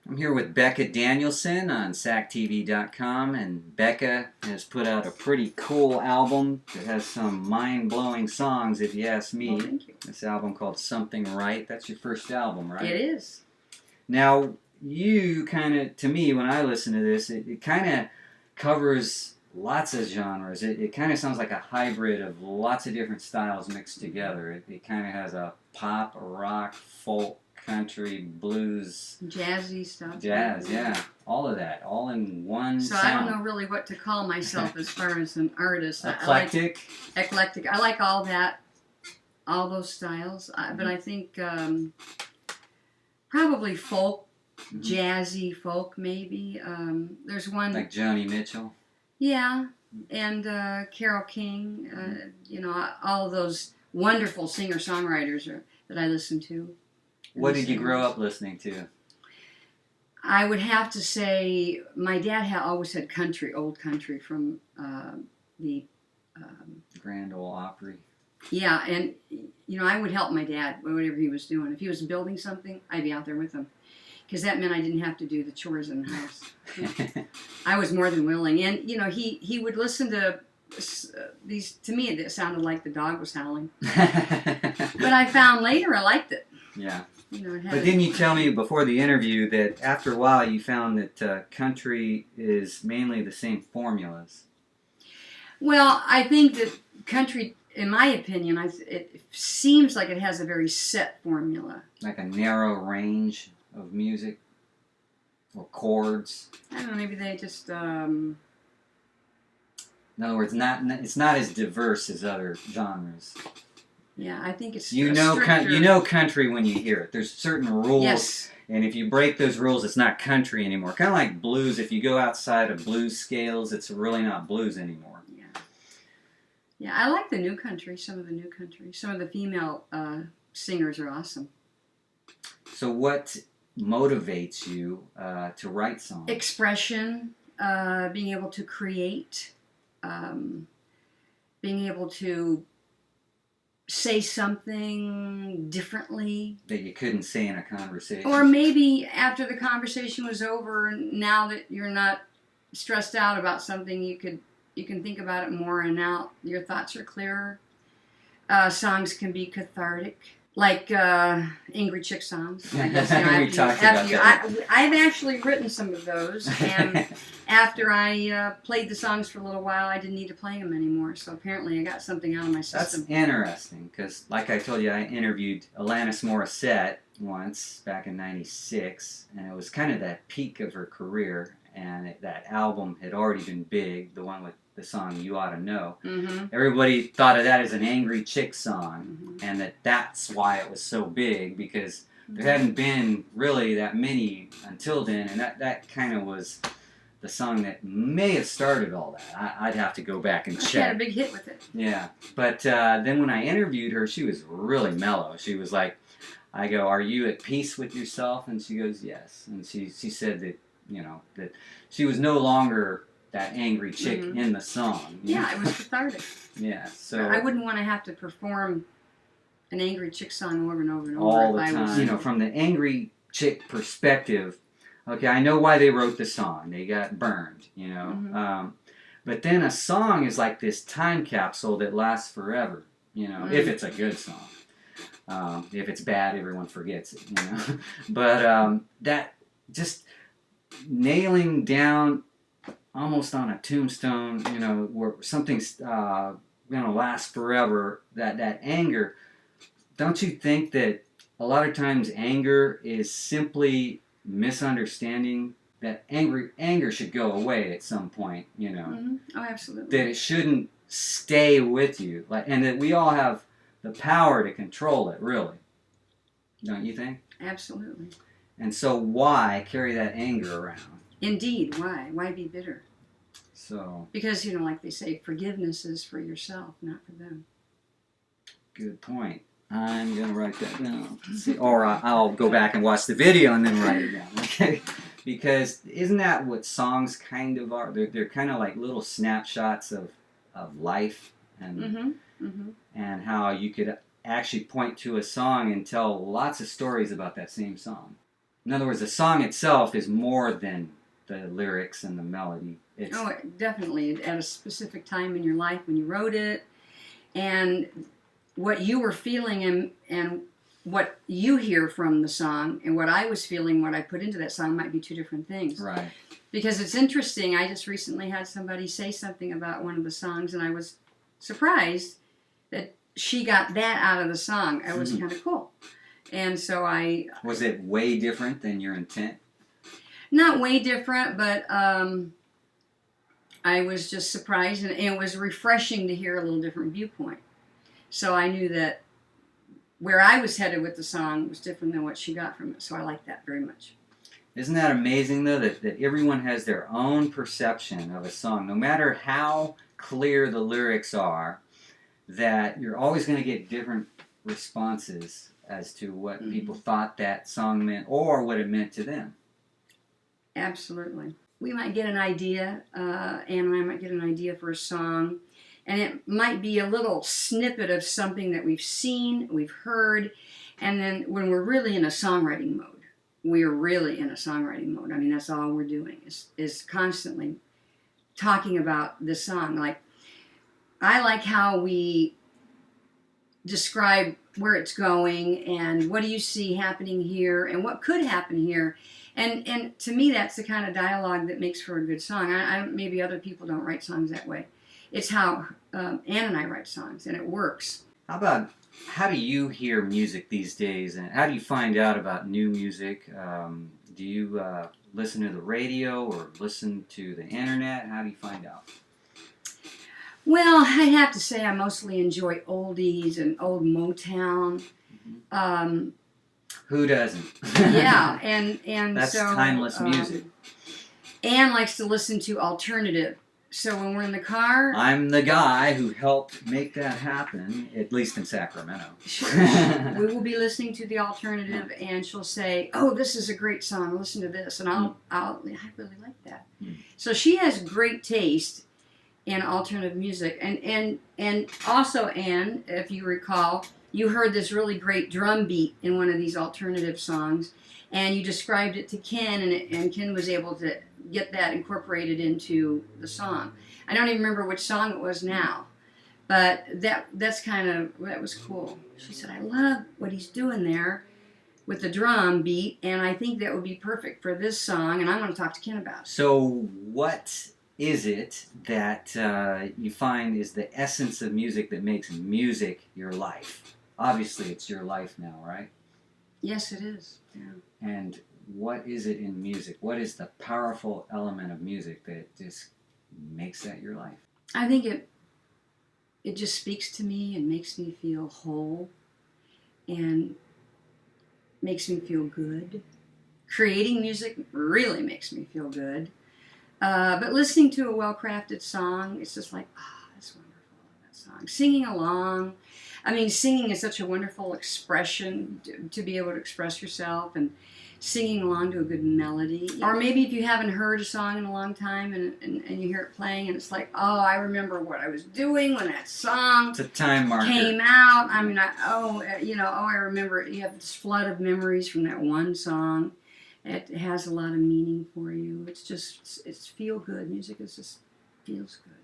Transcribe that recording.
I'm here with Becca Danielsen on SacTV.com, and Becca has put out a pretty cool album that has some mind-blowing songs, if you ask me. Well, thank you. This album called Something Right. That's your first album, right? It is. Now, you kind of, to me, when I listen to this, it kind of covers lots of genres. It kind of sounds like a hybrid of lots of different styles mixed together. It kind of has a pop, a rock, folk, country, blues, jazzy stuff. Jazz, yeah. All of that, all in one So sound. I don't know really what to call myself as far as an artist. Eclectic? Eclectic. I like all that, all those styles. But I think probably folk, jazzy folk maybe. There's one... Like Joni Mitchell? Yeah, and Carole King. You know, all of those wonderful singer-songwriters that I listen to. What did you grow up listening to? I would have to say my dad always had country, old country from the... Grand Ole Opry. Yeah, and, you know, I would help my dad, whatever he was doing. If he was building something, I'd be out there with him. Because that meant I didn't have to do the chores in the house. I was more than willing. And, you know, he would listen to these... To me, it sounded like the dog was howling. But I found later I liked it. Yeah. You know, but didn't you tell me before the interview that after a while you found that country is mainly the same formulas? Well, I think that country, in my opinion, it seems like it has a very set formula. Like a narrow range of music? Or chords? I don't know, maybe they just... In other words, it's not as diverse as other genres. Yeah, I think it's you know country when you hear it. There's certain rules, yes. And if you break those rules, it's not country anymore. Kind of like blues. If you go outside of blues scales, it's really not blues anymore. Yeah, yeah. I like the new country. Some of the new country. Some of the female singers are awesome. So, what motivates you to write songs? Expression, being able to create, being able to say something differently that you couldn't say in a conversation. Or maybe after the conversation was over, now that you're not stressed out about something, you can think about it more, and now your thoughts are clearer. Songs can be cathartic, like angry chick songs. I guess, you know, we talked about that. I've actually written some of those, and after I played the songs for a little while, I didn't need to play them anymore. So apparently I got something out of my system. That's interesting, because like I told you, I interviewed Alanis Morissette once, back in '96, and it was kind of that peak of her career, and that album had already been big, the one with the song You Ought to Know. Mm-hmm. Everybody thought of that as an angry chick song, and that's why it was so big, because there hadn't been really that many until then, and that kind of was the song that may have started all that. I'd have to go back and check. She had a big hit with it. Yeah, but then when I interviewed her, she was really mellow. She was like, I go, "Are you at peace with yourself?" And she goes, "Yes." And she said that, you know, that she was no longer that angry chick in the song. Yeah, it was cathartic. Yeah, so I wouldn't want to have to perform an angry chick song over and over and over all the time. You know, from the angry chick perspective, okay, I know why they wrote the song. They got burned, you know. But then a song is like this time capsule that lasts forever, you know, if it's a good song. If it's bad, everyone forgets it, you know. But that just nailing down almost on a tombstone, you know, where something's going to last forever, that anger, don't you think that a lot of times anger is simply misunderstanding that anger should go away at some point, you know? Oh, absolutely. That it shouldn't stay with you, and that we all have the power to control it, really. Don't you think? Absolutely. And so why carry that anger around? Indeed, why? Why be bitter? So because, you know, like they say, forgiveness is for yourself, not for them. Good point. I'm going to write that down. Or I'll go back and watch the video and then write it down, okay? Because isn't that what songs kind of are? They're kind of like little snapshots of life, and and how you could actually point to a song and tell lots of stories about that same song. In other words, the song itself is more than the lyrics and the melody. It's, Oh, definitely. At a specific time in your life when you wrote it, and what you were feeling, and what you hear from the song, and what I was feeling, what I put into that song might be two different things. right. Because it's interesting. I just recently had somebody say something about one of the songs, and I was surprised that she got that out of the song. It was kind of cool. And so Was it way different than your intent? not way different, but I was just surprised, and it was refreshing to hear a little different viewpoint. So I knew that where I was headed with the song was different than what she got from it. So I liked that very much. Isn't that amazing, though, that everyone has their own perception of a song, no matter how clear the lyrics are, that you're always going to get different responses as to what people thought that song meant or what it meant to them. Absolutely. We might get an idea, Anne and I might get an idea for a song, and it might be a little snippet of something that we've seen, we've heard, and then when we're really in a songwriting mode, we're really in a songwriting mode. I mean, that's all we're doing is constantly talking about the song. Like, I like how we describe where it's going and what do you see happening here and what could happen here. And to me, that's the kind of dialogue that makes for a good song. Maybe other people don't write songs that way. It's how Anne and I write songs, and it works. How do you hear music these days, and how do you find out about new music? Do you listen to the radio or listen to the internet? How do you find out? Well, I have to say I mostly enjoy oldies and old Motown. Who doesn't? Yeah, and that's so timeless music. Anne likes to listen to alternative. So when we're in the car, I'm the guy who helped make that happen, at least in Sacramento. we will be listening to the alternative, and she'll say, "Oh, this is a great song. Listen to this," and I really like that. So she has great taste in alternative music, and also, Anne, if you recall, you heard this really great drum beat in one of these alternative songs, and you described it to Ken, and Ken was able to get that incorporated into the song. I don't even remember which song it was now, but that was cool. She said, "I love what he's doing there with the drum beat, and I think that would be perfect for this song, and I want to talk to Ken about it." So what is it that you find is the essence of music that makes music your life? Obviously, it's your life now, right? Yes, it is. Yeah. And what is it in music? What is the powerful element of music that just makes that your life? I think it just speaks to me and makes me feel whole and makes me feel good. Creating music really makes me feel good. But listening to a well-crafted song, it's just like, that's wonderful, that song. Singing along. I mean, singing is such a wonderful expression to be able to express yourself, and singing along to a good melody. Or maybe if you haven't heard a song in a long time and you hear it playing and it's like, oh, I remember what I was doing when that song It's a time marker. came out. I mean, I remember. You have this flood of memories from that one song. It has a lot of meaning for you. It's feel good. Music is just feels good.